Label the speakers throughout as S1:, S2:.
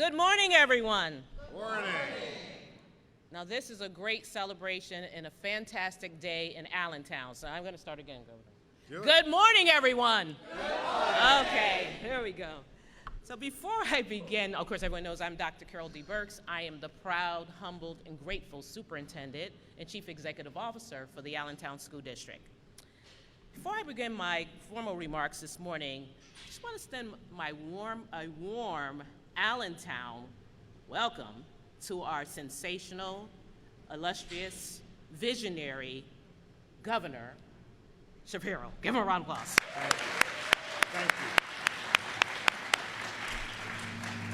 S1: Good morning, everyone.
S2: Good morning.
S1: Now, this is a great celebration and a fantastic day in Allentown. So I'm going to start again. Good morning, everyone.
S2: Good morning.
S1: Okay, here we go. So before I begin, of course, everyone knows I'm Dr. Carol D. Burks. I am the proud, humbled, and grateful superintendent and chief executive officer for the Allentown School District. Before I begin my formal remarks this morning, I just want to extend a warm Allentown welcome to our sensational, illustrious, visionary Governor Shapiro. Give him a round of applause.
S2: Thank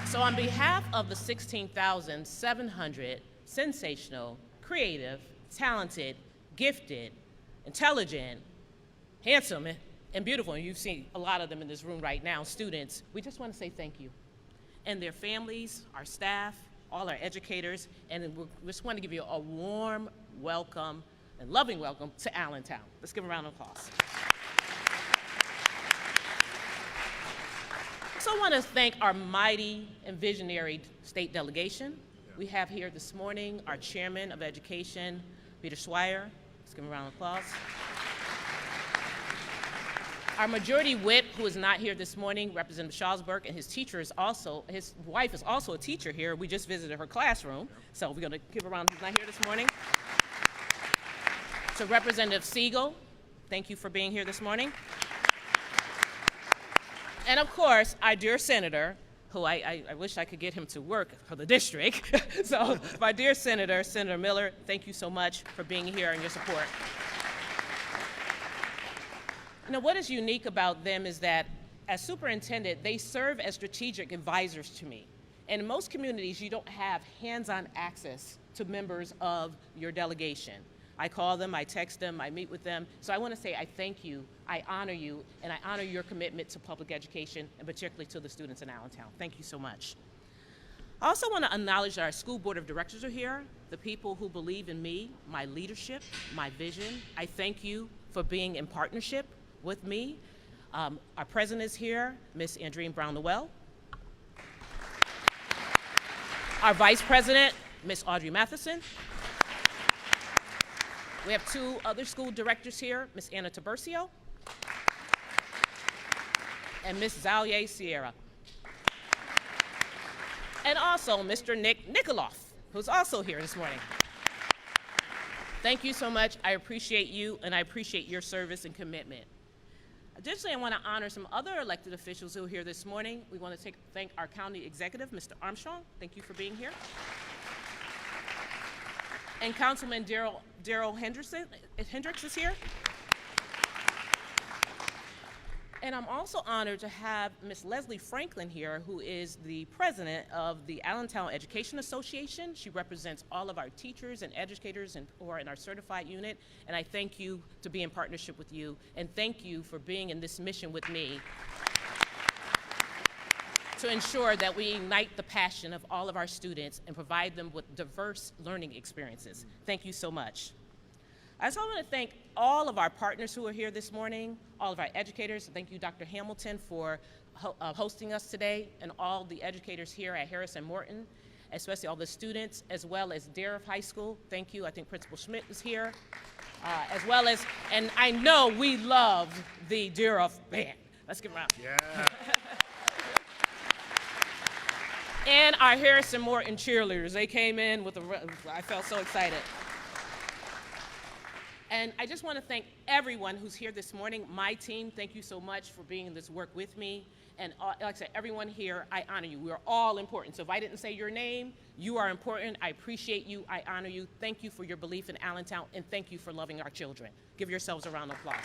S2: you.
S1: So on behalf of the 16,700 sensational, creative, talented, gifted, intelligent, handsome, and beautiful, and you've seen a lot of them in this room right now, students, we just want to say thank you. And their families, our staff, all our educators, and we just want to give you a warm welcome and loving welcome to Allentown. Let's give a round of applause. I also want to thank our mighty and visionary state delegation. We have here this morning our Chairman of Education, Peter Swire. Let's give him a round of applause. Our majority whip, who is not here this morning, Representative Shawsburg, and his wife is also a teacher here. We just visited her classroom, so we're going to give a round. He's not here this morning. So Representative Siegel, thank you for being here this morning. And of course, our dear senator, who I wish I could get him to work for the district. So my dear Senator, Senator Miller, thank you so much for being here and your support. You know, what is unique about them is that as superintendent, they serve as strategic advisors to me. And in most communities, you don't have hands-on access to members of your delegation. I call them, I text them, I meet with them. So I want to say I thank you, I honor you, and I honor your commitment to public education, and particularly to the students in Allentown. Thank you so much. I also want to acknowledge that our school board of directors are here, the people who believe in me, my leadership, my vision. I thank you for being in partnership with me. Our president is here, Ms. Andreen Brown-Noel. Our vice president, Ms. Audrey Matheson. We have two other school directors here, Ms. Anna Tiburcio and Ms. Zalye Sierra. And also Mr. Nick Nikoloff, who's also here this morning. Thank you so much. I appreciate you, and I appreciate your service and commitment. Additionally, I want to honor some other elected officials who are here this morning. We want to thank our county executive, Mr. Armstrong. Thank you for being here. And Councilman Daryl Hendricks is here. And I'm also honored to have Ms. Leslie Franklin here, who is the president of the Allentown Education Association. She represents all of our teachers and educators who are in our certified unit. And I thank you to be in partnership with you. And thank you for being in this mission with me to ensure that we ignite the passion of all of our students and provide them with diverse learning experiences. Thank you so much. I also want to thank all of our partners who are here this morning, all of our educators. Thank you, Dr. Hamilton, for hosting us today, and all the educators here at Harris and Morton, especially all the students, as well as Darragh High School. Thank you. I think Principal Schmidt is here, as well as, and I know we love the Darragh band. Let's give them a round.
S2: Yeah.
S1: And our Harrison Morton cheerleaders. They came in with I felt so excited. And I just want to thank everyone who's here this morning. My team, thank you so much for being in this work with me. And like I said, everyone here, I honor you. We're all important. So if I didn't say your name, you are important. I appreciate you. I honor you. Thank you for your belief in Allentown, and thank you for loving our children. Give yourselves a round of applause.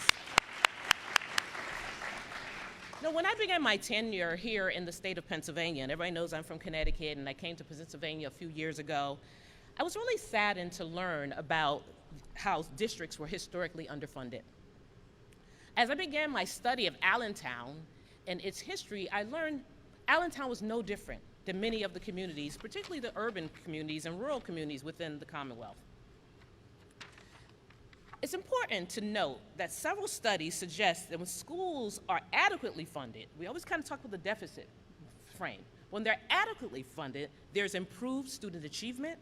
S1: Now, when I began my tenure here in the state of Pennsylvania, and everybody knows I'm from Connecticut, and I came to Pennsylvania a few years ago, I was really saddened to learn about how districts were historically underfunded. As I began my study of Allentown and its history, I learned Allentown was no different than many of the communities, particularly the urban communities and rural communities within the Commonwealth. It's important to note that several studies suggest that when schools are adequately funded, we always kind of talk about the deficit frame, When they're adequately funded, there's improved student achievement,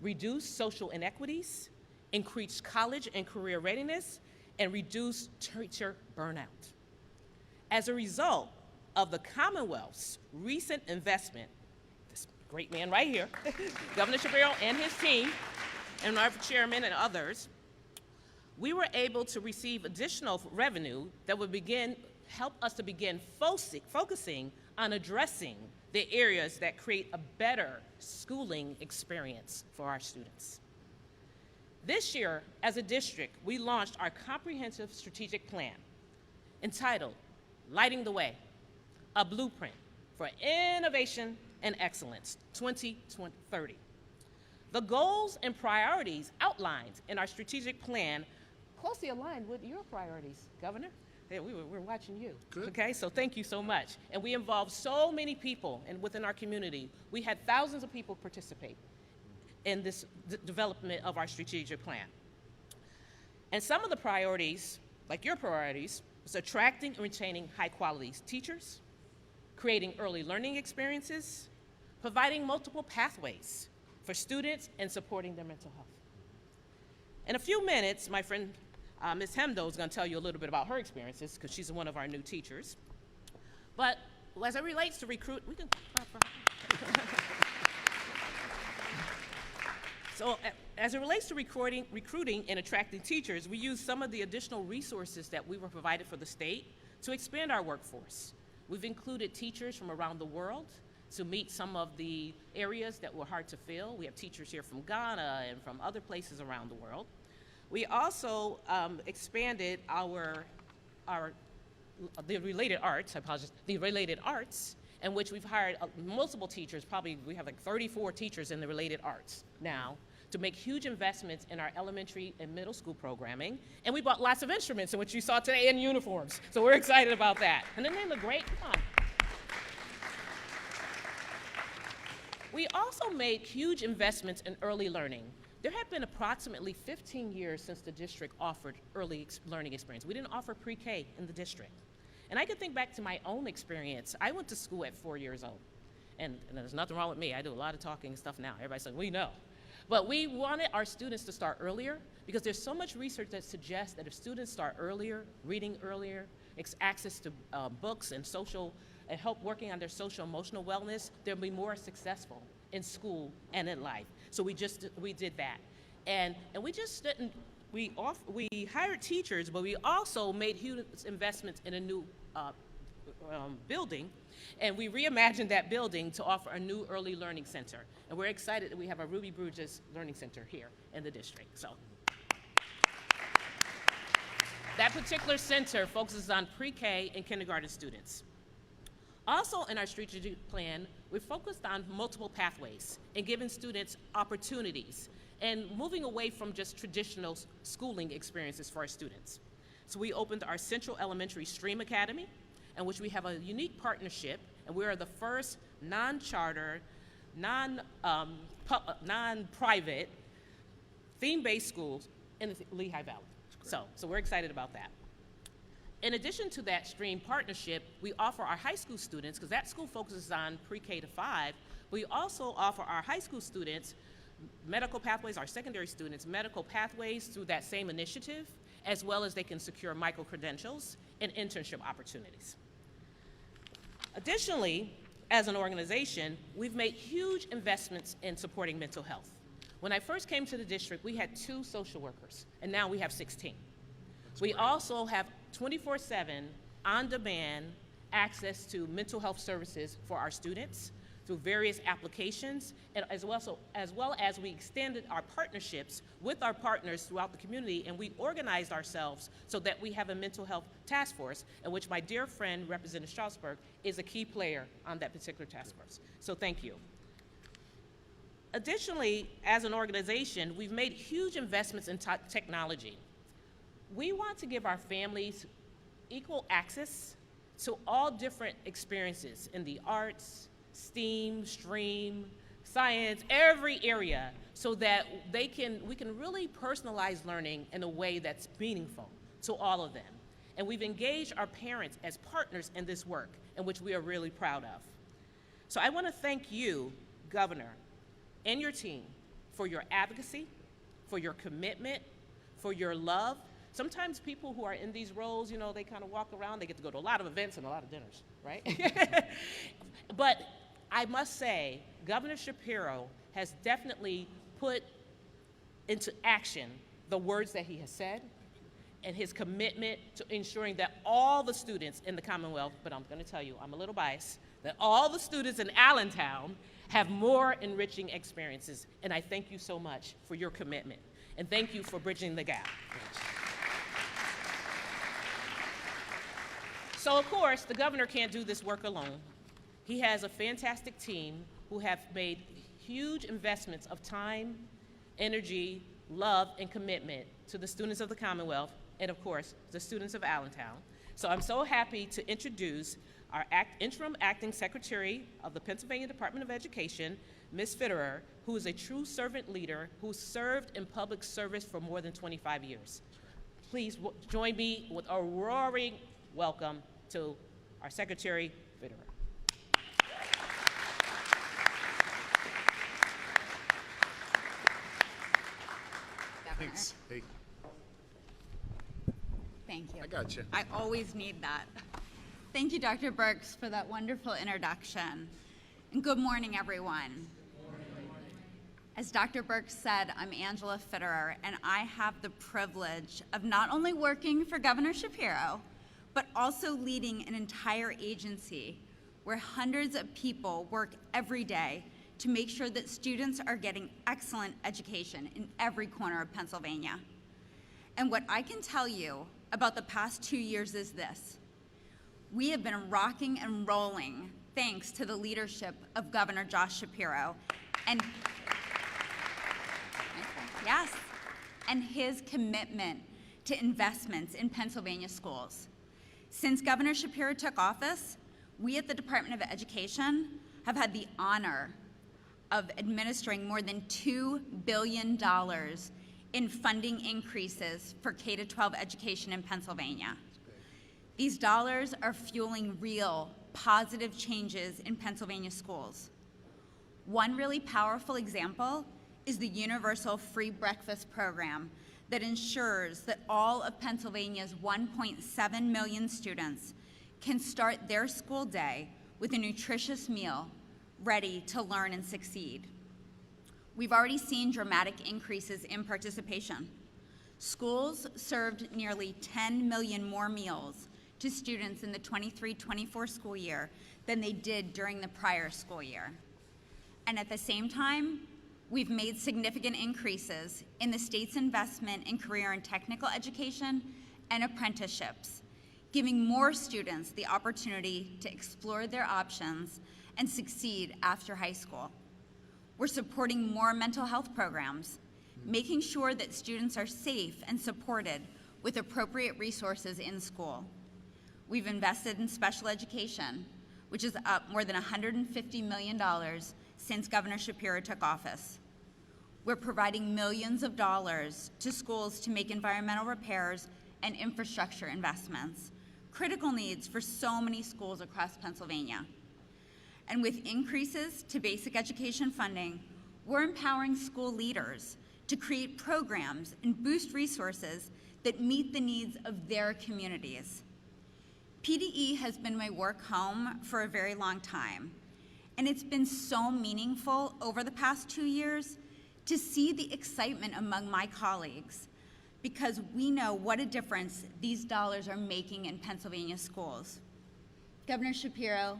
S1: reduced social inequities, increased college and career readiness, and reduced teacher burnout. As a result of the Commonwealth's recent investment, this great man right here, Governor Shapiro and his team, and our chairman and others, we were able to receive additional revenue that would help us to begin focusing on addressing the areas that create a better schooling experience for our students. This year, as a district, we launched our comprehensive strategic plan entitled Lighting the Way, a Blueprint for Innovation and Excellence 2030. The goals and priorities outlined in our strategic plan closely aligned with your priorities, Governor. Yeah, we're watching you. Good. Okay, so thank you so much. And we involved so many people within our community. We had thousands of people participate in this development of our strategic plan. And some of the priorities, like your priorities, was attracting and retaining high-quality teachers, creating early learning experiences, providing multiple pathways for students, and supporting their mental health. In a few minutes, my friend Ms. Hemdo is going to tell you a little bit about her experiences because she's one of our new teachers. But as it relates to we can clap for her. So as it relates to recruiting and attracting teachers, we use some of the additional resources that we were provided for the state to expand our workforce. We've included teachers from around the world to meet some of the areas that were hard to fill. We have teachers here from Ghana and from other places around the world. We also expanded the related arts, in which we've hired multiple teachers, probably we have like 34 teachers in the related arts now, to make huge investments in our elementary and middle school programming. And we bought lots of instruments, in which you saw today, and uniforms. So we're excited about that. And then they look great, come on. We also made huge investments in early learning. There have been approximately 15 years since the district offered early learning experience. We didn't offer pre-K in the district. And I can think back to my own experience. I went to school at 4 years old. And there's nothing wrong with me. I do a lot of talking and stuff now. Everybody says, we know. But we wanted our students to start earlier because there's so much research that suggests that if students start earlier, reading earlier, access to books and help working on their social emotional wellness, they'll be more successful in school and in life. So we did that. And we just didn't, we hired teachers, but we also made huge investments in a new building, and we reimagined that building to offer a new early learning center. And we're excited that we have a Ruby Bruges Learning Center here in the district. So that particular center focuses on pre-K and kindergarten students. Also in our strategic plan, we focused on multiple pathways and giving students opportunities and moving away from just traditional schooling experiences for our students. So we opened our Central Elementary STREAM Academy, in which we have a unique partnership, and we are the first non-charter, non-private, theme-based schools in the Lehigh Valley. So we're excited about that. In addition to that STREAM partnership, we offer our high school students, because that school focuses on pre-K to 5, we also offer our high school students medical pathways, our secondary students, medical pathways through that same initiative, as well as they can secure micro-credentials and internship opportunities. Additionally, as an organization, we've made huge investments in supporting mental health. When I first came to the district, we had 2 social workers, and now we have 16. We also have 24/7 on-demand access to mental health services for our students through various applications, and as well as we extended our partnerships with our partners throughout the community, and we organized ourselves so that we have a mental health task force, in which my dear friend, Representative Strasburg, is a key player on that particular task force. So thank you. Additionally, as an organization, we've made huge investments in technology. We want to give our families equal access to all different experiences in the arts, STEAM, STREAM, science, every area, so that we can really personalize learning in a way that's meaningful to all of them. And we've engaged our parents as partners in this work, in which we are really proud of. So I want to thank you, Governor, and your team for your advocacy, for your commitment, for your love. Sometimes people who are in these roles, you know, they kind of walk around, they get to go to a lot of events and a lot of dinners, right? But I must say, Governor Shapiro has definitely put into action the words that he has said and his commitment to ensuring that all the students in the Commonwealth, but I'm going to tell you, I'm a little biased, that all the students in Allentown have more enriching experiences. And I thank you so much for your commitment. And thank you for bridging the gap. So of course, the governor can't do this work alone. He has a fantastic team who have made huge investments of time, energy, love, and commitment to the students of the Commonwealth, and of course, the students of Allentown. So I'm so happy to introduce our interim acting secretary of the Pennsylvania Department of Education, Ms. Fitterer, who is a true servant leader who served in public service for more than 25 years. Please join me with a roaring welcome to our Secretary Fitterer.
S2: Thanks. Hey,
S3: Thank you.
S2: I got you.
S3: I always need that. Thank you, Dr. Burks, for that wonderful introduction. And good morning, everyone. As Dr. Burks said, I'm Angela Fitterer, and I have the privilege of not only working for Governor Shapiro, but also leading an entire agency where hundreds of people work every day to make sure that students are getting excellent education in every corner of Pennsylvania. And what I can tell you about the past 2 years is this: we have been rocking and rolling thanks to the leadership of Governor Josh Shapiro and yes, and his commitment to investments in Pennsylvania schools. Since Governor Shapiro took office, we at the Department of Education have had the honor of administering more than $2 billion in funding increases for K-12 education in Pennsylvania. These dollars are fueling real, positive changes in Pennsylvania schools. One really powerful example is the Universal Free Breakfast Program that ensures that all of Pennsylvania's 1.7 million students can start their school day with a nutritious meal ready to learn and succeed. We've already seen dramatic increases in participation. Schools served nearly 10 million more meals to students in the 23-24 school year than they did during the prior school year. And at the same time, we've made significant increases in the state's investment in career and technical education and apprenticeships, giving more students the opportunity to explore their options and succeed after high school. We're supporting more mental health programs, making sure that students are safe and supported with appropriate resources in school. We've invested in special education, which is up more than $150 million since Governor Shapiro took office. We're providing millions of dollars to schools to make environmental repairs and infrastructure investments, critical needs for so many schools across Pennsylvania. And with increases to basic education funding, we're empowering school leaders to create programs and boost resources that meet the needs of their communities. PDE has been my work home for a very long time, and it's been so meaningful over the past 2 years to see the excitement among my colleagues, because we know what a difference these dollars are making in Pennsylvania schools. Governor Shapiro,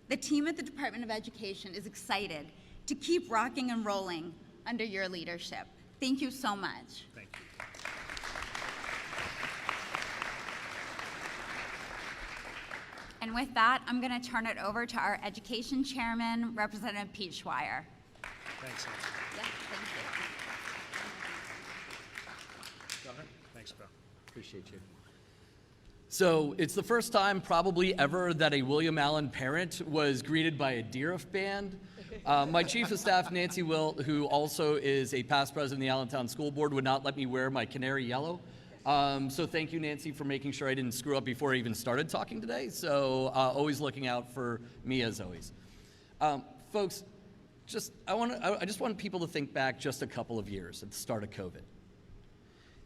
S3: the team at the Department of Education is excited to keep rocking and rolling under your leadership. Thank you so much.
S2: Thank you.
S3: And with that, I'm going to turn it over to our Education Chairman, Representative Pete Schweier.
S2: Thanks, Angela.
S3: Yes, thank you.
S2: Governor? Thanks, Bill.
S4: Appreciate you. So it's the first time probably ever that a William Allen parent was greeted by a Deeriff band. My chief of staff, Nancy Wilt, who also is a past president of the Allentown School Board, would not let me wear my canary yellow. So thank you, Nancy, for making sure I didn't screw up before I even started talking today. So always looking out for me as always. Folks, I just want people to think back just a couple of years at the start of COVID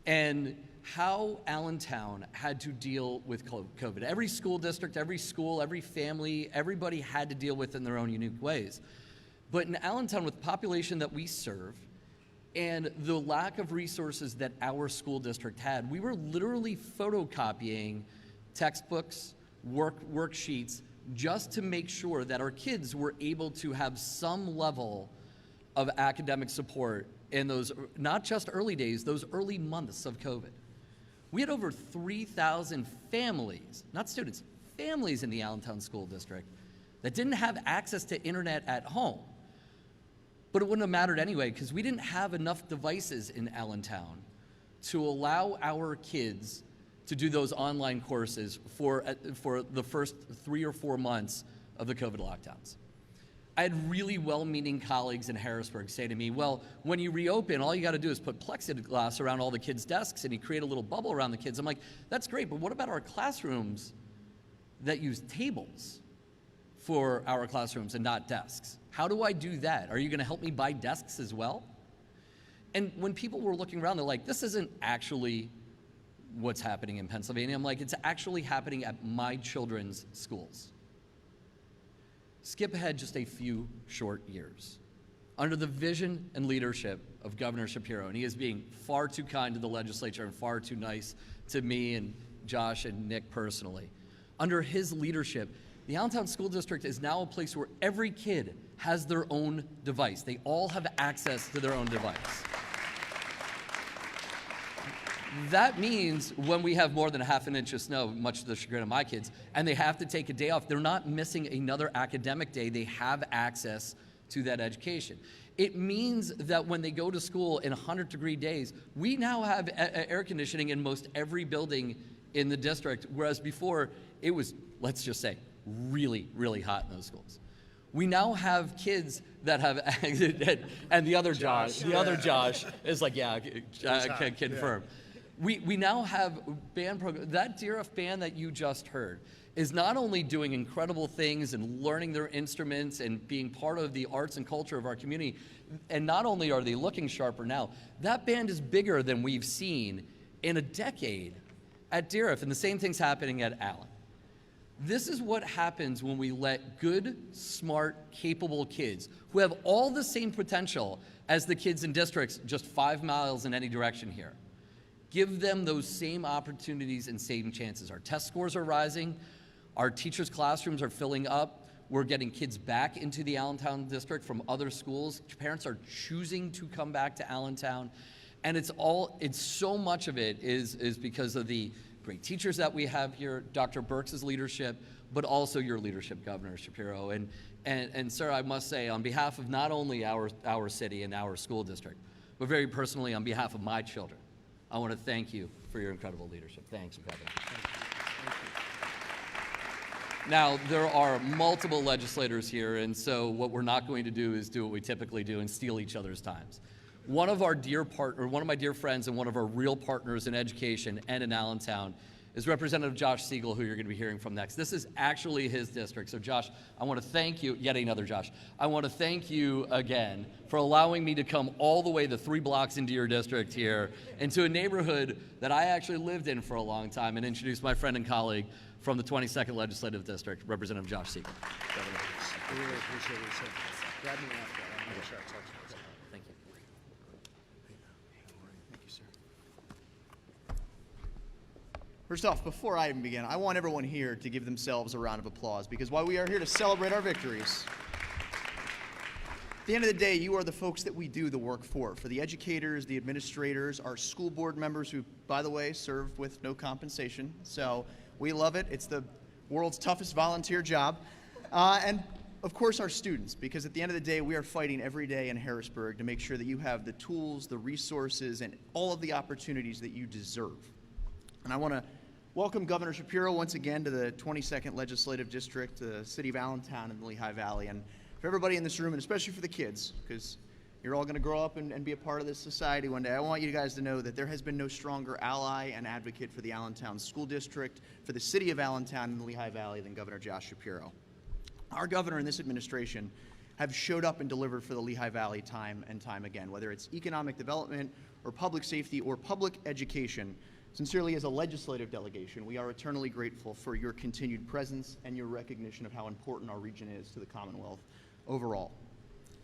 S4: and how Allentown had to deal with COVID. Every school district, every school, every family, everybody had to deal with it in their own unique ways. But in Allentown, with the population that we serve and the lack of resources that our school district had, we were literally photocopying textbooks, worksheets, just to make sure that our kids were able to have some level of academic support in those, not just early days, those early months of COVID. We had over 3,000 families, not students, families in the Allentown School District that didn't have access to internet at home. But it wouldn't have mattered anyway, because we didn't have enough devices in Allentown to allow our kids to do those online courses for the first 3 or 4 months of the COVID lockdowns. I had really well-meaning colleagues in Harrisburg say to me, well, when you reopen, all you got to do is put plexiglass around all the kids' desks and you create a little bubble around the kids. I'm like, that's great, but what about our classrooms that use tables for our classrooms and not desks? How do I do that? Are you going to help me buy desks as well? And when people were looking around, they're like, this isn't actually what's happening in Pennsylvania. I'm like, it's actually happening at my children's schools. Skip ahead just a few short years. Under the vision and leadership of Governor Shapiro, and he is being far too kind to the legislature and far too nice to me and Josh and Nick personally. Under his leadership, the Allentown School District is now a place where every kid has their own device. They all have access to their own device. That means when we have more than a half an inch of snow, much to the chagrin of my kids, and they have to take a day off, they're not missing another academic day. They have access to that education. It means that when they go to school in 100-degree days, we now have air conditioning in most every building in the district, whereas before it was, let's just say, really, really hot in those schools. We now have kids that have, and the other Josh is like, yeah, I can confirm. We now have band programs. That DRF band that you just heard is not only doing incredible things and learning their instruments and being part of the arts and culture of our community, and not only are they looking sharper now, that band is bigger than we've seen in a decade at DRF, and the same thing's happening at Allen. This is what happens when we let good, smart, capable kids who have all the same potential as the kids in districts just 5 miles in any direction here. Give them those same opportunities and same chances. Our test scores are rising. Our teachers' classrooms are filling up. We're getting kids back into the Allentown district from other schools. Parents are choosing to come back to Allentown. And it's so much of it is because of the great teachers that we have here, Dr. Burks' leadership, but also your leadership, Governor Shapiro. And sir, I must say, on behalf of not only our city and our school district, but very personally on behalf of my children, I want to thank you for your incredible leadership. Thanks, Governor.
S2: Thank you.
S4: Now, there are multiple legislators here, and so what we're not going to do is do what we typically do and steal each other's times. One of my dear friends and one of our real partners in education and in Allentown is Representative Josh Siegel, who you're going to be hearing from next. This is actually his district. So Josh, I want to thank you, yet another Josh. I want to thank you again for allowing me to come all the way the 3 blocks into your district here, into a neighborhood that I actually lived in for a long time, and introduce my friend and colleague from the 22nd Legislative District, Representative Josh Siegel.
S2: I really appreciate what you said. Grab me after. I want to make sure I talk to you.
S4: Thank you.
S2: Thank you, sir.
S5: First off, before I even begin, I want everyone here to give themselves a round of applause, because while we are here to celebrate our victories, at the end of the day, you are the folks that we do the work for the educators, the administrators, our school board members who, by the way, serve with no compensation. So we love it. It's the world's toughest volunteer job. And of course, our students, because at the end of the day, we are fighting every day in Harrisburg to make sure that you have the tools, the resources, and all of the opportunities that you deserve. And I want to welcome Governor Shapiro once again to the 22nd Legislative District, the city of Allentown and the Lehigh Valley. And for everybody in this room, and especially for the kids, because you're all going to grow up and be a part of this society one day, I want you guys to know that there has been no stronger ally and advocate for the Allentown School District, for the city of Allentown and the Lehigh Valley than Governor Josh Shapiro. Our governor and this administration have showed up and delivered for the Lehigh Valley time and time again, whether it's economic development or public safety or public education. Sincerely, as a legislative delegation, we are eternally grateful for your continued presence and your recognition of how important our region is to the Commonwealth overall.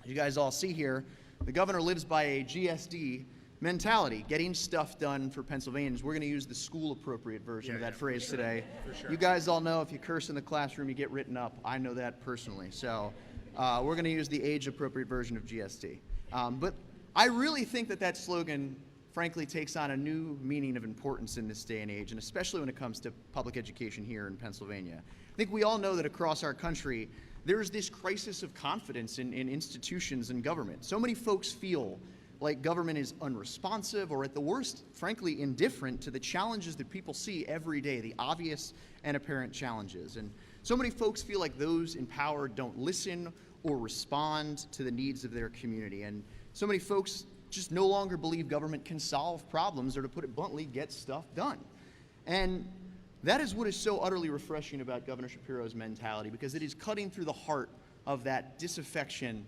S5: As you guys all see here, the governor lives by a GSD mentality, getting stuff done for Pennsylvanians. We're going to use the school-appropriate version of that phrase today. You guys all know if you curse in the classroom, you get written up. I know that personally. So we're going to use the age-appropriate version of GSD. But I really think that that slogan, frankly, takes on a new meaning of importance in this day and age, and especially when it comes to public education here in Pennsylvania. I think we all know that across our country, there's this crisis of confidence in institutions and government. So many folks feel like government is unresponsive or, at the worst, frankly, indifferent to the challenges that people see every day, the obvious and apparent challenges. And so many folks feel like those in power don't listen or respond to the needs of their community. And so many folks just no longer believe government can solve problems, or, to put it bluntly, get stuff done. And that is what is so utterly refreshing about Governor Shapiro's mentality, because it is cutting through the heart of that disaffection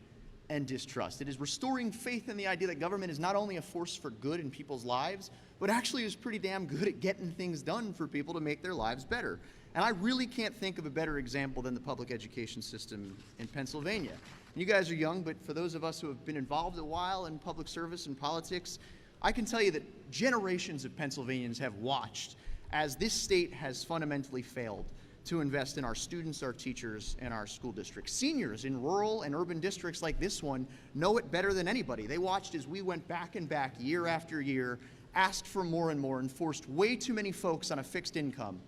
S5: and distrust. It is restoring faith in the idea that government is not only a force for good in people's lives, but actually is pretty damn good at getting things done for people to make their lives better. And I really can't think of a better example than the public education system in Pennsylvania. You guys are young, but for those of us who have been involved a while in public service and politics, I can tell you that generations of Pennsylvanians have watched as this state has fundamentally failed to invest in our students, our teachers, and our school districts. Seniors in rural and urban districts like this one know it better than anybody. They watched as we went back and back year after year, asked for more and more, and forced way too many folks on a fixed income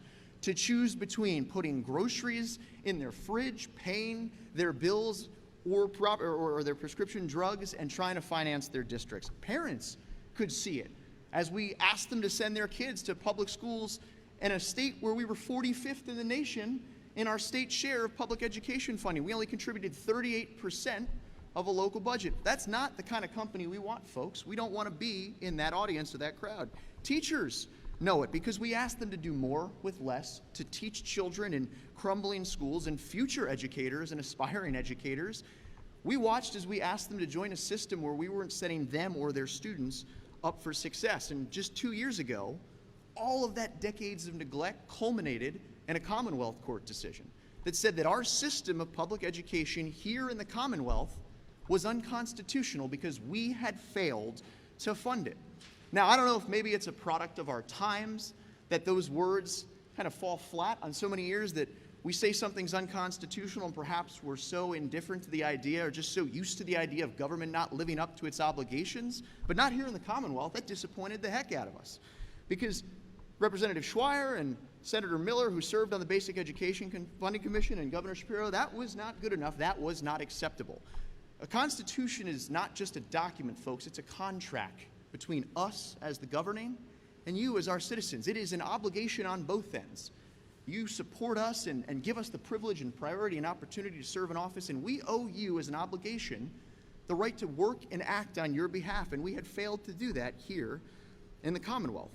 S5: to choose between putting groceries in their fridge, paying their bills, or their prescription drugs, and trying to finance their districts. Parents could see it as we asked them to send their kids to public schools in a state where we were 45th in the nation in our state share of public education funding. We only contributed 38% of a local budget. That's not the kind of company we want, folks. We don't want to be in that audience or that crowd. Teachers know it because we asked them to do more with less, to teach children in crumbling schools, and future educators and aspiring educators. We watched as we asked them to join a system where we weren't setting them or their students up for success. And just 2 years ago, all of that decades of neglect culminated in a Commonwealth Court decision that said that our system of public education here in the Commonwealth was unconstitutional because we had failed to fund it. Now, I don't know if maybe it's a product of our times that those words kind of fall flat on so many ears, that we say something's unconstitutional and perhaps we're so indifferent to the idea or just so used to the idea of government not living up to its obligations. But not here in the Commonwealth. That disappointed the heck out of us, because Representative Schweier and Senator Miller, who served on the Basic Education Funding Commission, and Governor Shapiro, that was not good enough. That was not acceptable. A constitution is not just a document, folks. It's a contract between us as the governing and you as our citizens. It is an obligation on both ends. You support us and give us the privilege and priority and opportunity to serve in office, and we owe you as an obligation the right to work and act on your behalf, and we had failed to do that here in the Commonwealth.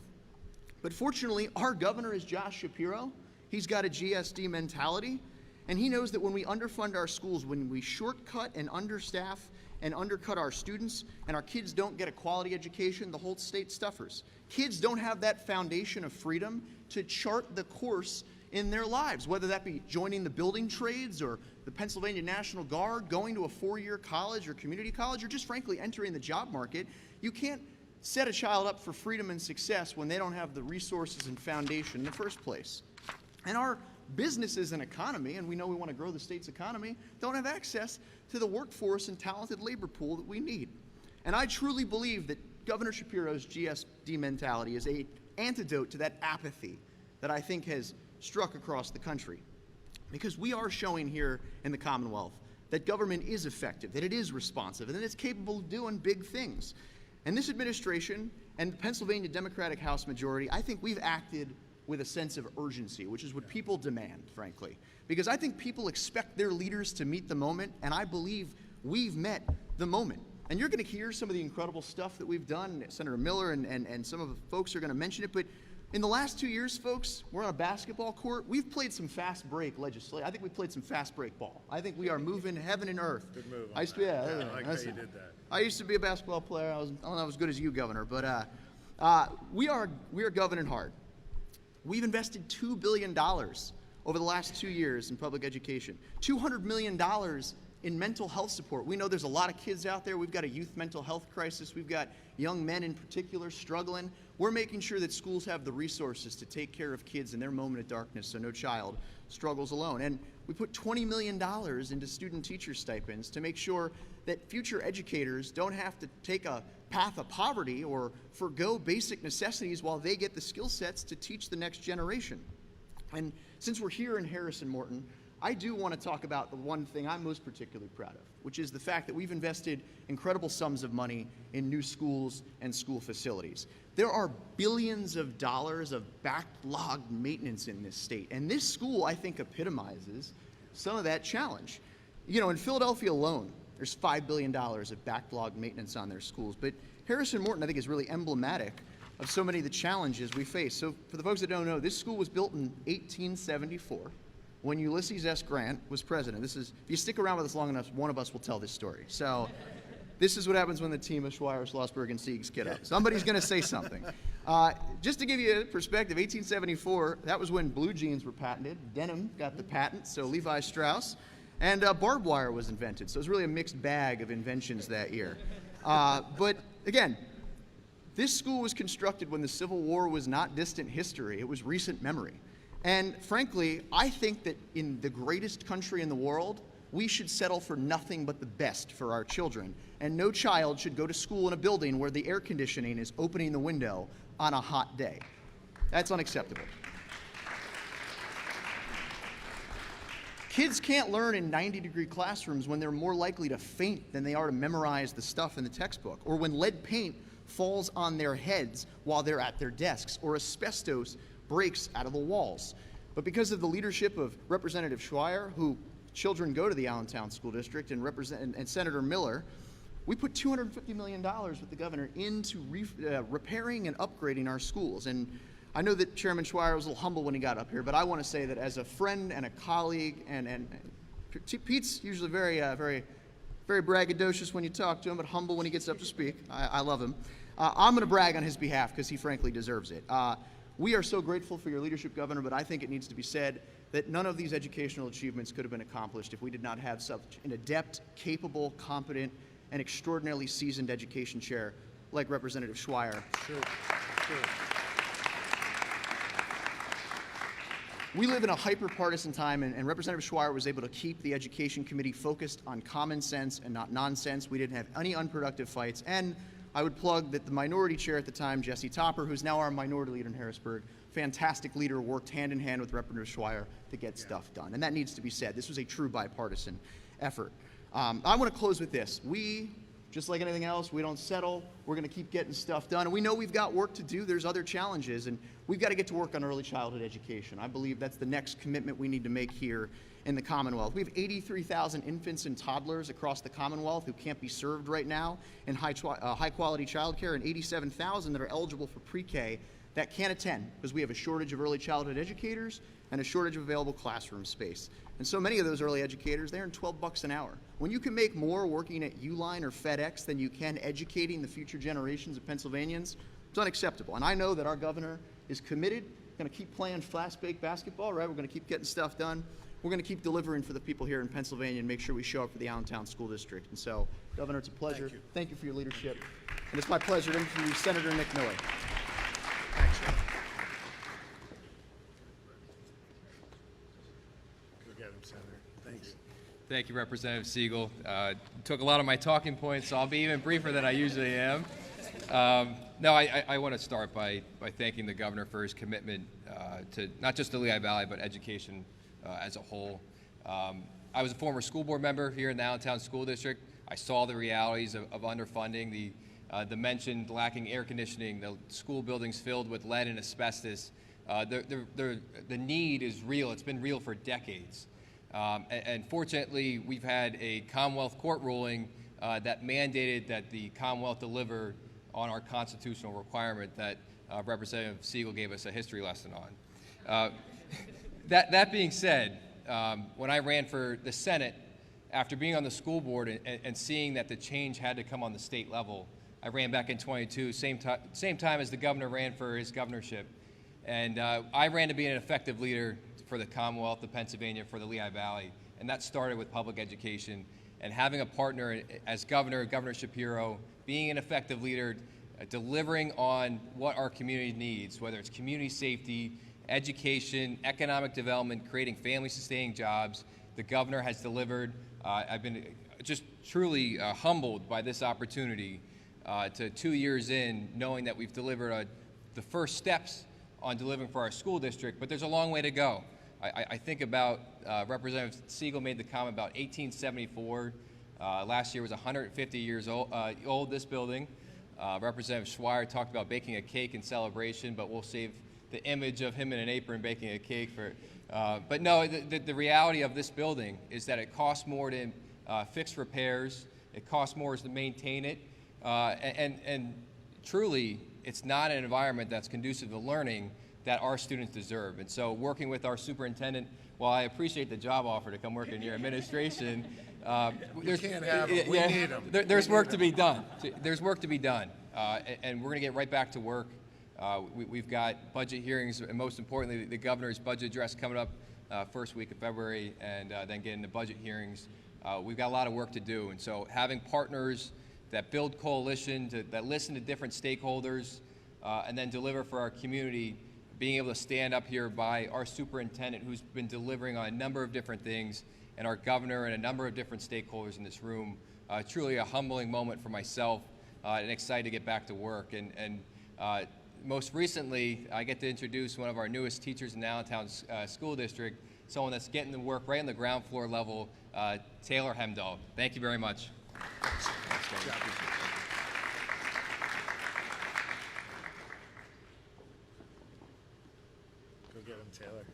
S5: But fortunately, our governor is Josh Shapiro. He's got a GSD mentality, and he knows that when we underfund our schools, when we shortcut and understaff and undercut our students, and our kids don't get a quality education, the whole state suffers. Kids don't have that foundation of freedom to chart the course in their lives, whether that be joining the building trades or the Pennsylvania National Guard, going to a 4-year college or community college, or just frankly entering the job market. You can't set a child up for freedom and success when they don't have the resources and foundation in the first place. And our businesses and economy, and we know we want to grow the state's economy, don't have access to the workforce and talented labor pool that we need. And I truly believe that Governor Shapiro's GSD mentality is an antidote to that apathy that I think has struck across the country. Because we are showing here in the Commonwealth that government is effective, that it is responsive, and that it's capable of doing big things. And this administration and the Pennsylvania Democratic House majority, I think we've acted with a sense of urgency, which is what people demand, frankly. Because I think people expect their leaders to meet the moment, and I believe we've met the moment. And you're going to hear some of the incredible stuff that we've done. Senator Miller and some of the folks are going to mention it, but In the last 2 years, folks, we're on a basketball court. We've played some fast break legislation. I think we played some fast break ball. I think we are moving heaven and earth.
S2: Good move.
S5: I used to, yeah,
S2: I like how
S5: listen,
S2: you did that.
S5: I used to be a basketball player. I don't know as good as you, Governor, but we are governing hard. We've invested $2 billion over the last 2 years in public education, $200 million in mental health support. We know there's a lot of kids out there. We've got a youth mental health crisis. We've got young men in particular struggling. We're making sure that schools have the resources to take care of kids in their moment of darkness so no child struggles alone. And we put $20 million into student teacher stipends to make sure that future educators don't have to take a path of poverty or forgo basic necessities while they get the skill sets to teach the next generation. And since we're here in Harrison, Morton, I do want to talk about the one thing I'm most particularly proud of, which is the fact that we've invested incredible sums of money in new schools and school facilities. There are billions of dollars of backlogged maintenance in this state, and this school, I think, epitomizes some of that challenge. You know, in Philadelphia alone, there's $5 billion of backlogged maintenance on their schools, but Harrison Morton, I think, is really emblematic of so many of the challenges we face. So for the folks that don't know, this school was built in 1874. When Ulysses S. Grant was president. This is, if you stick around with us long enough, one of us will tell this story. So this is what happens when the team of Schweier, Schlossberg, and Siegs get up. Somebody's going to say something. Just to give you a perspective, 1874, that was when blue jeans were patented. Denim got the patent, so Levi Strauss. And barbed wire was invented. So it was really a mixed bag of inventions that year. But again, this school was constructed when the Civil War was not distant history. It was recent memory. And frankly, I think that in the greatest country in the world, we should settle for nothing but the best for our children. And no child should go to school in a building where the air conditioning is opening the window on a hot day. That's unacceptable. Kids can't learn in 90-degree classrooms when they're more likely to faint than they are to memorize the stuff in the textbook, or when lead paint falls on their heads while they're at their desks, or asbestos breaks out of the walls. But because of the leadership of Representative Schweier, who children go to the Allentown School District, and Senator Miller, we put $250 million with the governor into repairing and upgrading our schools. And I know that Chairman Schweier was a little humble when he got up here, but I want to say that as a friend and a colleague, and Pete's usually very braggadocious when you talk to him, but humble when he gets up to speak. I love him. I'm going to brag on his behalf because he frankly deserves it. We are so grateful for your leadership, Governor, but I think it needs to be said that none of these educational achievements could have been accomplished if we did not have such an adept, capable, competent, and extraordinarily seasoned education chair like Representative Schweier.
S2: Sure.
S5: We live in a hyper-partisan time, and Representative Schweier was able to keep the Education Committee focused on common sense and not nonsense. We didn't have any unproductive fights, and I would plug that the minority chair at the time, Jesse Topper, who's now our minority leader in Harrisburg, fantastic leader, worked hand in hand with Representative Schweier to get stuff done. And that needs to be said. This was a true bipartisan effort. I want to close with this. We, just like anything else, we don't settle. We're going to keep getting stuff done. And we know we've got work to do. There's other challenges. And we've got to get to work on early childhood education. I believe that's the next commitment we need to make here in the Commonwealth. We have 83,000 infants and toddlers across the Commonwealth who can't be served right now in high-quality childcare, and 87,000 that are eligible for pre-K that can't attend because we have a shortage of early childhood educators and a shortage of available classroom space. And so many of those early educators, they earn $12 an hour. When you can make more working at Uline or FedEx than you can educating the future generations of Pennsylvanians, it's unacceptable. And I know that our governor is committed, going to keep playing fast-baked basketball, right? We're going to keep getting stuff done. We're going to keep delivering for the people here in Pennsylvania and make sure we show up for the Allentown School District. And so, Governor, it's a pleasure. Thank you for your leadership. And it's my pleasure to introduce Senator Nick Miller.
S2: Thanks, Jeff. Go get him, Senator. Thanks.
S6: Thank you, Representative Siegel. Took a lot of my talking points, so I'll be even briefer than I usually am. No, I want to start by thanking the governor for his commitment to not just the Lehigh Valley, but education as a whole. I was a former school board member here in the Allentown School District. I saw the realities of underfunding, the mentioned lacking air conditioning, the school buildings filled with lead and asbestos. The need is real. It's been real for decades. And fortunately, we've had a Commonwealth Court ruling that mandated that the Commonwealth deliver on our constitutional requirement that Representative Siegel gave us a history lesson on. That being said, when I ran for the Senate, after being on the school board and seeing that the change had to come on the state level, I ran back in 22, same time as the governor ran for his governorship. And I ran to be an effective leader for the Commonwealth of Pennsylvania, for the Lehigh Valley. And that started with public education. And having a partner as governor, Governor Shapiro, being an effective leader, delivering on what our community needs, whether it's community safety, education, economic development, creating family-sustaining jobs, the governor has delivered. I've been just truly humbled by this opportunity to 2 years in, knowing that we've delivered the first steps on delivering for our school district, but there's a long way to go. I think about Representative Siegel made the comment about 1874. Last year was 150 years old, this building. Representative Schweier talked about baking a cake in celebration, but we'll save the image of him in an apron baking a cake for. But no, the reality of this building is that it costs more to fix repairs. It costs more to maintain it, and truly, it's not an environment that's conducive to learning that our students deserve. And so, working with our superintendent, while I appreciate the job offer to come work in your administration,
S2: You can't have them. We need them.
S6: There's work to be done. There's work to be done, and we're going to get right back to work. We've got budget hearings, and most importantly, the governor's budget address coming up first week of February, and then getting the budget hearings. We've got a lot of work to do, and so having partners that build coalition, that listen to different stakeholders, and then deliver for our community, being able to stand up here by our superintendent who's been delivering on a number of different things, and our governor and a number of different stakeholders in this room. Truly a humbling moment for myself, and excited to get back to work. And most recently, I get to introduce one of our newest teachers in Allentown School District, someone that's getting to work right on the ground floor level, Taylor Hemdahl. Thank you very much.
S2: Go get him, Taylor.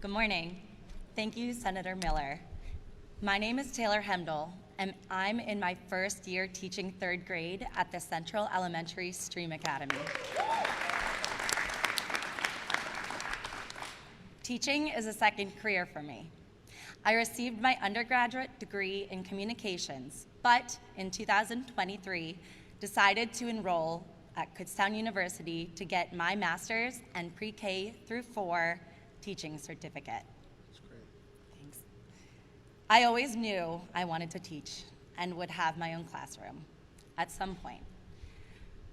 S7: Good morning. Thank you, Senator Miller. My name is Taylor Hemdahl, and I'm in my first year teaching third grade at the Central Elementary Stream Academy. Teaching is a second career for me. I received my undergraduate degree in communications, but in 2023 decided to enroll at Kutztown University to get my master's and pre-K through 4 teaching certificate.
S2: That's great.
S7: Thanks. I always knew I wanted to teach and would have my own classroom at some point.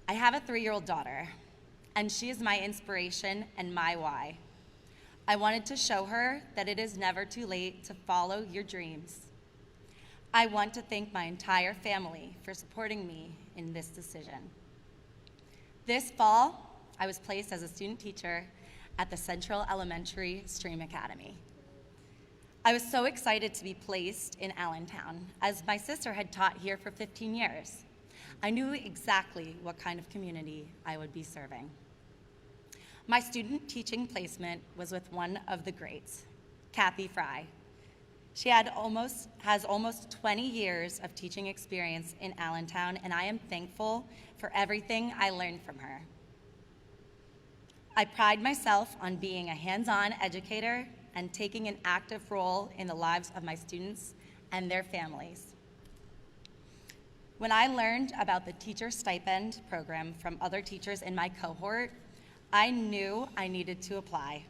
S7: I have a 3-year-old daughter, and she is my inspiration and my why. I wanted to show her that it is never too late to follow your dreams. I want to thank my entire family for supporting me in this decision. This fall, I was placed as a student teacher at the Central Elementary Stream Academy. I was so excited to be placed in Allentown, as my sister had taught here for 15 years. I knew exactly what kind of community I would be serving. My student teaching placement was with one of the greats, Kathy Fry. She has almost 20 years of teaching experience in Allentown, and I am thankful for everything I learned from her. I pride myself on being a hands-on educator and taking an active role in the lives of my students and their families. When I learned about the teacher stipend program from other teachers in my cohort, I knew I needed to apply.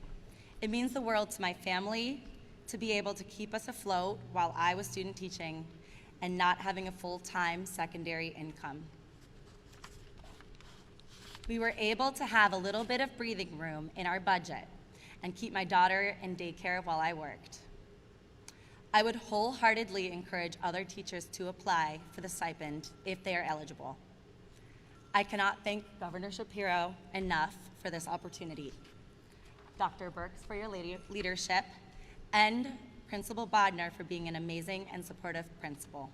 S7: It means the world to my family to be able to keep us afloat while I was student teaching and not having a full-time secondary income. We were able to have a little bit of breathing room in our budget and keep my daughter in daycare while I worked. I would wholeheartedly encourage other teachers to apply for the stipend if they are eligible. I cannot thank Governor Shapiro enough for this opportunity, Dr. Burks for your leadership, and Principal Bodner for being an amazing and supportive principal.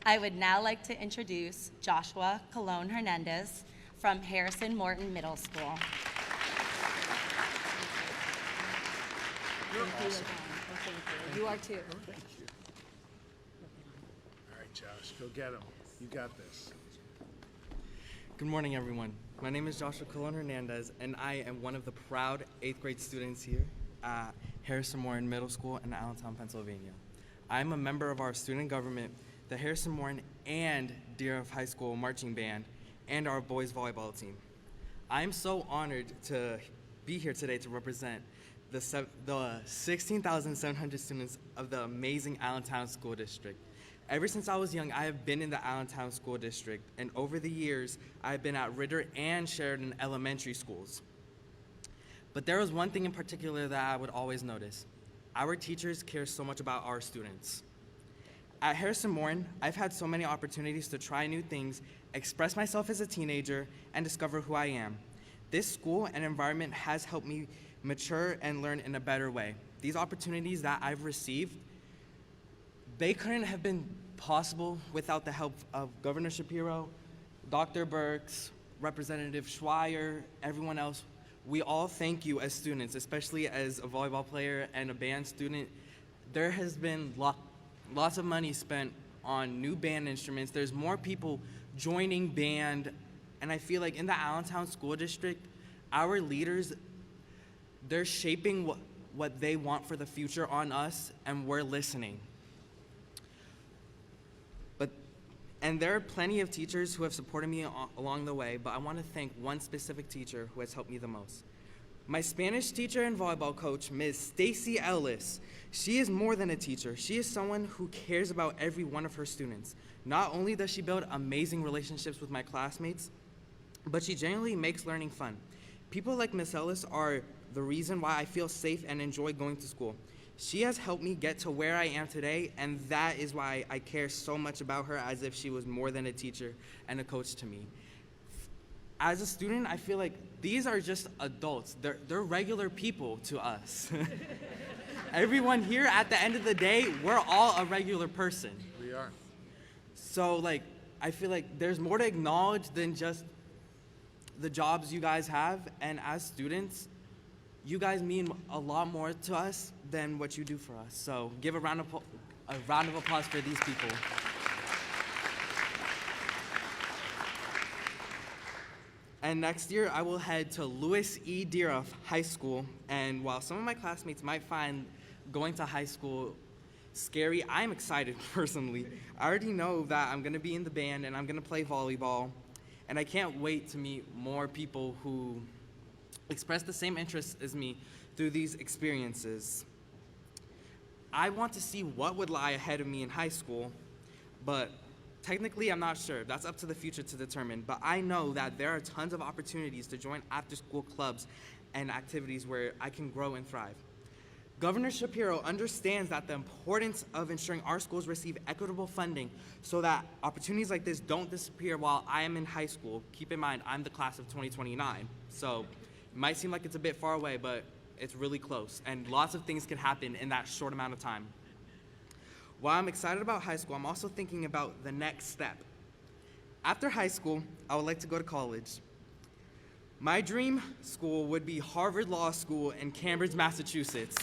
S7: I would now like to introduce Joshua Colon Hernandez from Harrison Morton Middle School.
S2: You're awesome.
S8: You are too.
S2: Thank you. All right, Josh, go get him. You got this.
S9: Good morning, everyone. My name is Joshua Colon Hernandez, and I am one of the proud 8th grade students here at Harrison Warren Middle School in Allentown, Pennsylvania. I'm a member of our student government, the Harrison Warren and Deer High School marching band, and our boys volleyball team. I'm so honored to be here today to represent the 16,700 students of the amazing Allentown School District. Ever since I was young, I have been in the Allentown School District, and over the years, I've been at Ritter and Sheridan elementary schools. But there was one thing in particular that I would always notice. Our teachers care so much about our students. At Harrison Warren, I've had so many opportunities to try new things, express myself as a teenager, and discover who I am. This school and environment has helped me mature and learn in a better way. These opportunities that I've received, they couldn't have been possible without the help of Governor Shapiro, Dr. Burks, Representative Schweier, everyone else. We all thank you as students, especially as a volleyball player and a band student. There has been lots of money spent on new band instruments. There's more people joining band, and I feel like in the Allentown School District, our leaders, they're shaping what they want for the future on us, and we're listening. And there are plenty of teachers who have supported me along the way, but I want to thank one specific teacher who has helped me the most. My Spanish teacher and volleyball coach, Ms. Stacy Ellis. She is more than a teacher. She is someone who cares about every one of her students. Not only does she build amazing relationships with my classmates, but she genuinely makes learning fun. People like Ms. Ellis are the reason why I feel safe and enjoy going to school. She has helped me get to where I am today, and that is why I care so much about her, as if she was more than a teacher and a coach to me. As a student, I feel like these are just adults. They're regular people to us. Everyone here, at the end of the day, we're all a regular person.
S2: We are.
S9: So, I feel like there's more to acknowledge than just the jobs you guys have, and as students, you guys mean a lot more to us than what you do for us. So give a round of applause for these people. And next year, I will head to Louis E. Deeroff High School. And while some of my classmates might find going to high school scary, I'm excited personally. I already know that I'm gonna be in the band and I'm gonna play volleyball. And I can't wait to meet more people who express the same interests as me through these experiences. I want to see what would lie ahead of me in high school, but technically I'm not sure. That's up to the future to determine. But I know that there are tons of opportunities to join after-school clubs and activities where I can grow and thrive. Governor Shapiro understands that the importance of ensuring our schools receive equitable funding so that opportunities like this don't disappear while I am in high school. Keep in mind, I'm the class of 2029, so it might seem like it's a bit far away, but it's really close, and lots of things can happen in that short amount of time. While I'm excited about high school, I'm also thinking about the next step. After high school, I would like to go to college. My dream school would be Harvard Law School in Cambridge, Massachusetts.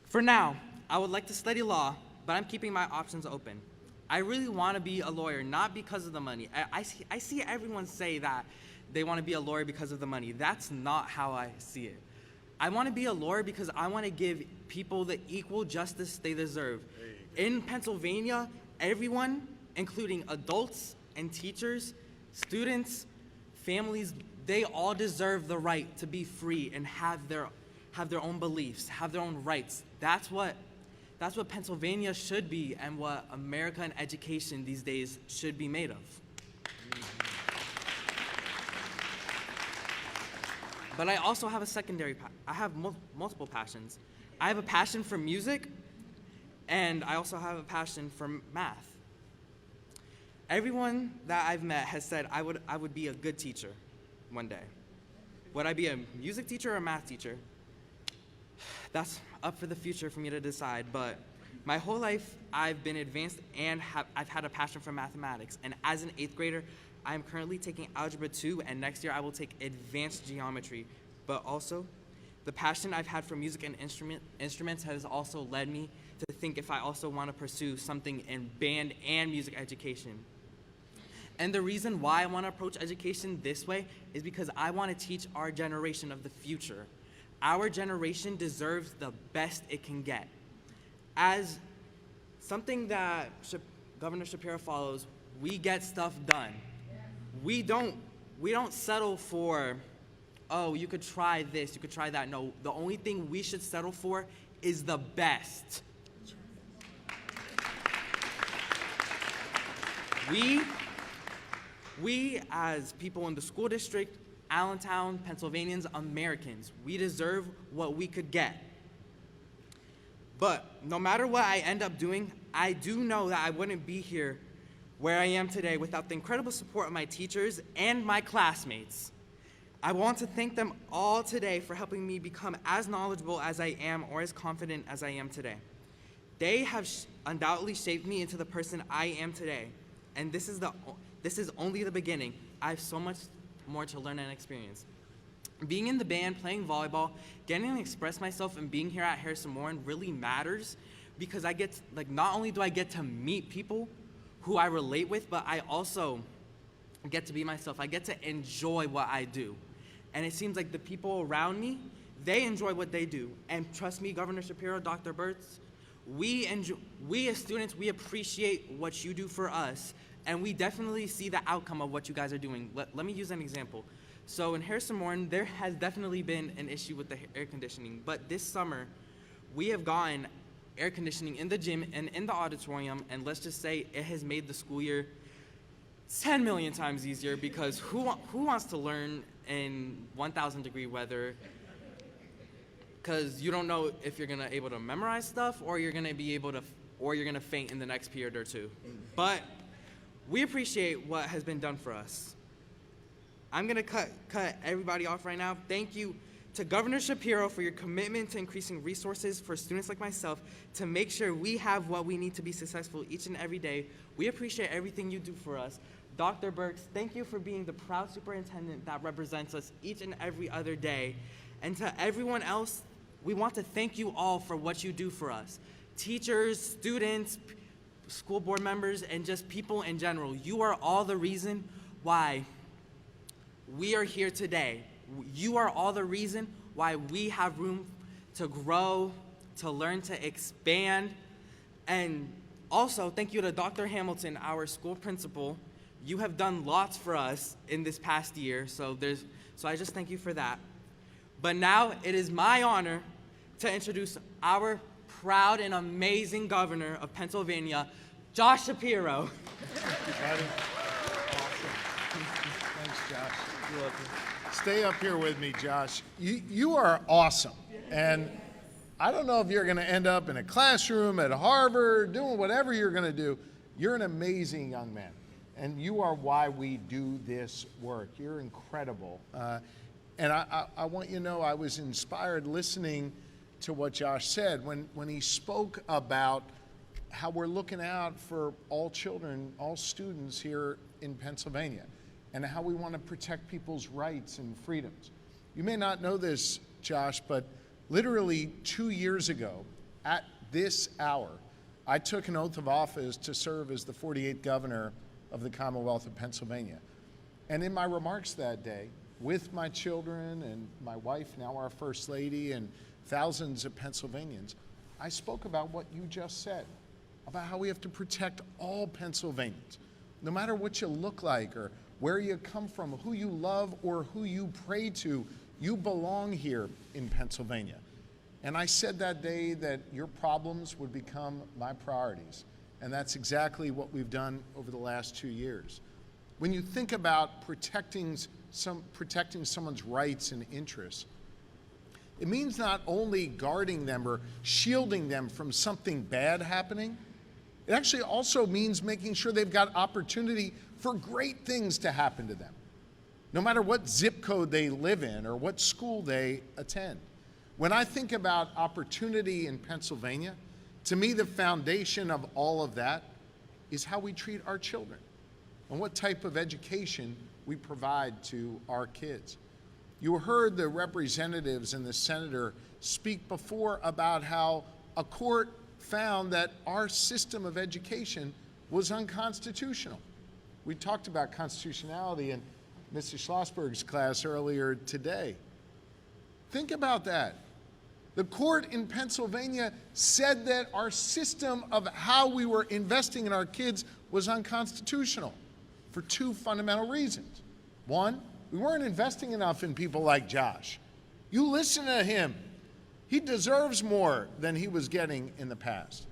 S9: For now, I would like to study law, but I'm keeping my options open. I really want to be a lawyer, not because of the money. I see everyone say that they want to be a lawyer because of the money. That's not how I see it. I want to be a lawyer because I want to give people the equal justice they deserve. In Pennsylvania, everyone, including adults and teachers, students, families, they all deserve the right to be free and have their own beliefs, have their own rights. That's what Pennsylvania should be, and what America and education these days should be made of. But I also have a secondary, I have multiple passions. I have a passion for music, and I also have a passion for math. Everyone that I've met has said I would be a good teacher one day. Would I be a music teacher or a math teacher? That's up for the future for me to decide, but my whole life I've been advanced and I've had a passion for mathematics. And as an 8th grader, I am currently taking Algebra 2, and next year I will take Advanced Geometry. But also, The passion I've had for music and instruments has also led me to think if I also want to pursue something in band and music education. And the reason why I want to approach education this way is because I want to teach our generation of the future. Our generation deserves the best it can get. As something that Governor Shapiro follows, we get stuff done. We don't settle for, oh, you could try this, you could try that. No, the only thing we should settle for is the best. We as people in the school district, Allentown, Pennsylvanians, Americans, we deserve what we could get. But no matter what I end up doing, I do know that I wouldn't be here where I am today without the incredible support of my teachers and my classmates. I want to thank them all today for helping me become as knowledgeable as I am or as confident as I am today. They have undoubtedly shaped me into the person I am today. And this is only the beginning. I have so much more to learn and experience. Being in the band, playing volleyball, getting to express myself, and being here at Harrison Warren really matters because I get, not only do I get to meet people who I relate with, but I also get to be myself. I get to enjoy what I do. And it seems like the people around me, they enjoy what they do. And trust me, Governor Shapiro, Dr. Burtz, we as students, we appreciate what you do for us. And we definitely see the outcome of what you guys are doing. Let me use an example. So in Harrison Warren, there has definitely been an issue with the air conditioning. But this summer, we have gotten air conditioning in the gym and in the auditorium. And let's just say it has made the school year 10 million times easier because who wants to learn in 1,000-degree weather? Because you don't know if you're gonna able to memorize stuff or you're gonna faint in the next period or two. But we appreciate what has been done for us. I'm gonna cut everybody off right now. Thank you to Governor Shapiro for your commitment to increasing resources for students like myself to make sure we have what we need to be successful each and every day. We appreciate everything you do for us. Dr. Burks, thank you for being the proud superintendent that represents us each and every other day. And to everyone else, we want to thank you all for what you do for us. Teachers, students, school board members, and just people in general. You are all the reason why we are here today. You are all the reason why we have room to grow, to learn, to expand. And also, thank you to Dr. Hamilton, our school principal. You have done lots for us in this past year, so I just thank you for that. But now it is my honor to introduce our proud and amazing governor of Pennsylvania, Josh Shapiro.
S2: Buddy. Awesome. Thanks, Josh. You're welcome. Stay up here with me, Josh. You are awesome. And I don't know if you're going to end up in a classroom at Harvard, doing whatever you're going to do. You're an amazing young man. And you are why we do this work. You're incredible. And I want you to know I was inspired listening to what Josh said when he spoke about how we're looking out for all children, all students here in Pennsylvania, and how we want to protect people's rights and freedoms. You may not know this, Josh, but literally 2 years ago, at this hour, I took an oath of office to serve as the 48th governor of the Commonwealth of Pennsylvania. And in my remarks that day, with my children and my wife, now our First Lady, and thousands of Pennsylvanians, I spoke about what you just said, about how we have to protect all Pennsylvanians, no matter what you look like or where you come from, who you love or who you pray to, you belong here in Pennsylvania. And I said that day that your problems would become my priorities. And that's exactly what we've done over the last 2 years. When you think about protecting someone's rights and interests, it means not only guarding them or shielding them from something bad happening, it actually also means making sure they've got opportunity for great things to happen to them, no matter what zip code they live in or what school they attend. When I think about opportunity in Pennsylvania, to me, the foundation of all of that is how we treat our children and what type of education we provide to our kids. You heard the representatives and the senator speak before about how a court found that our system of education was unconstitutional. We talked about constitutionality in Mr. Schlossberg's class earlier today. Think about that. The court in Pennsylvania said that our system of how we were investing in our kids was unconstitutional for two fundamental reasons. One, we weren't investing enough in people like Josh. You listen to him. He deserves more than he was getting in the past.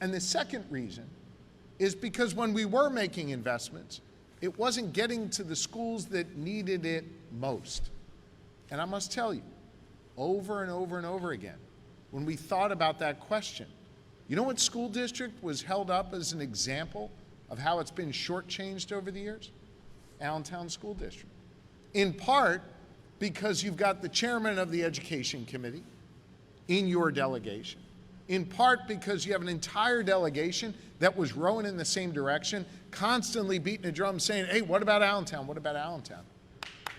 S2: And the second reason is because when we were making investments, it wasn't getting to the schools that needed it most. And I must tell you, over and over and over again, when we thought about that question, you know what school district was held up as an example of how it's been shortchanged over the years? Allentown School District. In part because you've got the chairman of the education committee in your delegation. In part because you have an entire delegation that was rowing in the same direction, constantly beating a drum saying, hey, what about Allentown? What about Allentown?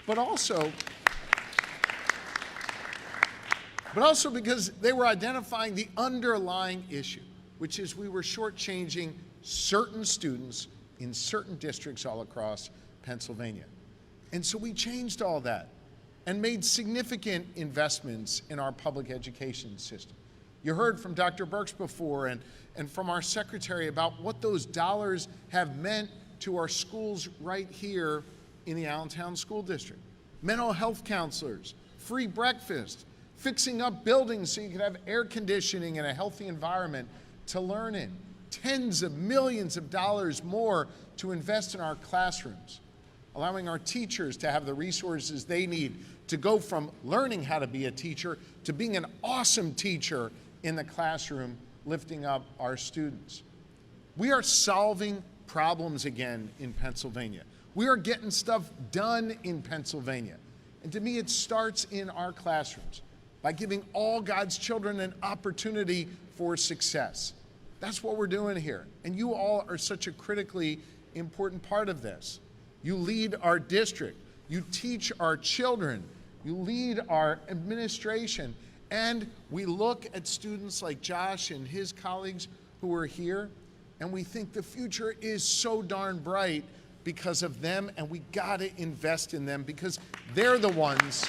S2: But also because they were identifying the underlying issue, which is we were shortchanging certain students in certain districts all across Pennsylvania. And so we changed all that and made significant investments in our public education system. You heard from Dr. Burks before and from our secretary about what those dollars have meant to our schools right here in the Allentown School District. Mental health counselors, free breakfast, fixing up buildings so you can have air conditioning and a healthy environment to learn in. Tens of millions of dollars more to invest in our classrooms, allowing our teachers to have the resources they need to go from learning how to be a teacher to being an awesome teacher in the classroom, lifting up our students. We are solving problems again in Pennsylvania. We are getting stuff done in Pennsylvania. And to me, it starts in our classrooms by giving all God's children an opportunity for success. That's what we're doing here. And you all are such a critically important part of this. You lead our district. You teach our children. You lead our administration. And we look at students like Josh and his colleagues who are here, and we think the future is so darn bright because of them, and we gotta invest in them because they're the ones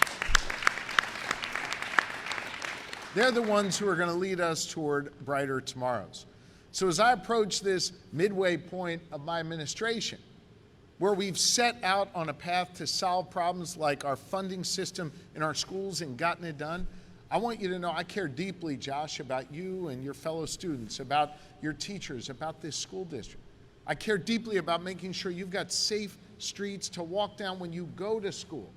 S2: who are gonna lead us toward brighter tomorrows. So as I approach this midway point of my administration, where we've set out on a path to solve problems like our funding system in our schools and gotten it done, I want you to know I care deeply, Josh, about you and your fellow students, about your teachers, about this school district. I care deeply about making sure you've got safe streets to walk down when you go to school.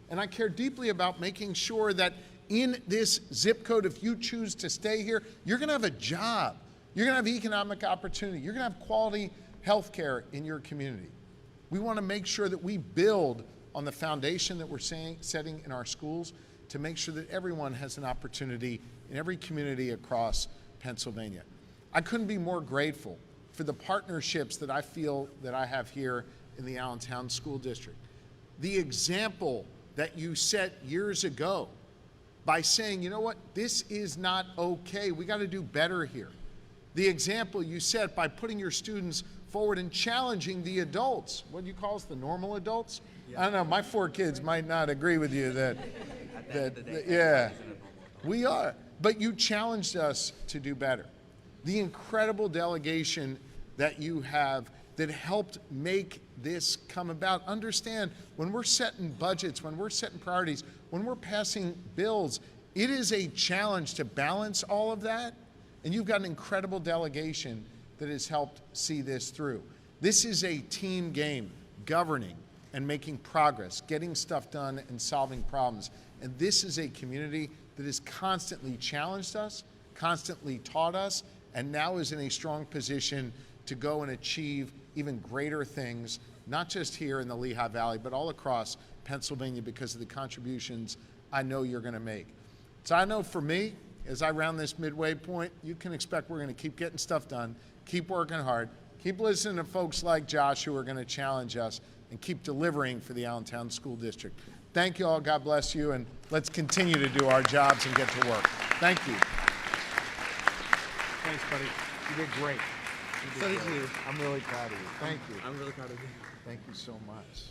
S2: And I care deeply about making sure that in this zip code, if you choose to stay here, you're gonna have a job. You're gonna have economic opportunity. You're gonna have quality health care in your community. We wanna make sure that we build on the foundation that we're setting in our schools to make sure that everyone has an opportunity in every community across Pennsylvania. I couldn't be more grateful for the partnerships that I feel that I have here in the Allentown School District. The example that you set years ago by saying, you know what, this is not okay, we gotta do better here. The example you set by putting your students forward and challenging the adults. What do you call us, the normal adults? Yeah. I don't know, my 4 kids might not agree with you that yeah, we are. But you challenged us to do better. The incredible delegation that you have that helped make this come about. Understand, when we're setting budgets, when we're setting priorities, when we're passing bills, it is a challenge to balance all of that. And you've got an incredible delegation that has helped see this through. This is a team game, governing and making progress, getting stuff done and solving problems. And this is a community that has constantly challenged us, constantly taught us, and now is in a strong position to go and achieve even greater things, not just here in the Lehigh Valley, but all across Pennsylvania because of the contributions I know you're gonna make. So I know for me, as I round this midway point, you can expect we're gonna keep getting stuff done, keep working hard, keep listening to folks like Josh who are gonna challenge us and keep delivering for the Allentown School District. Thank you all. God bless you. And let's continue to do our jobs and get to work. Thank you. Thanks, buddy. You did great.
S9: So did you.
S2: I'm really proud of you. Thank you.
S9: I'm really proud of you.
S2: Thank you so much.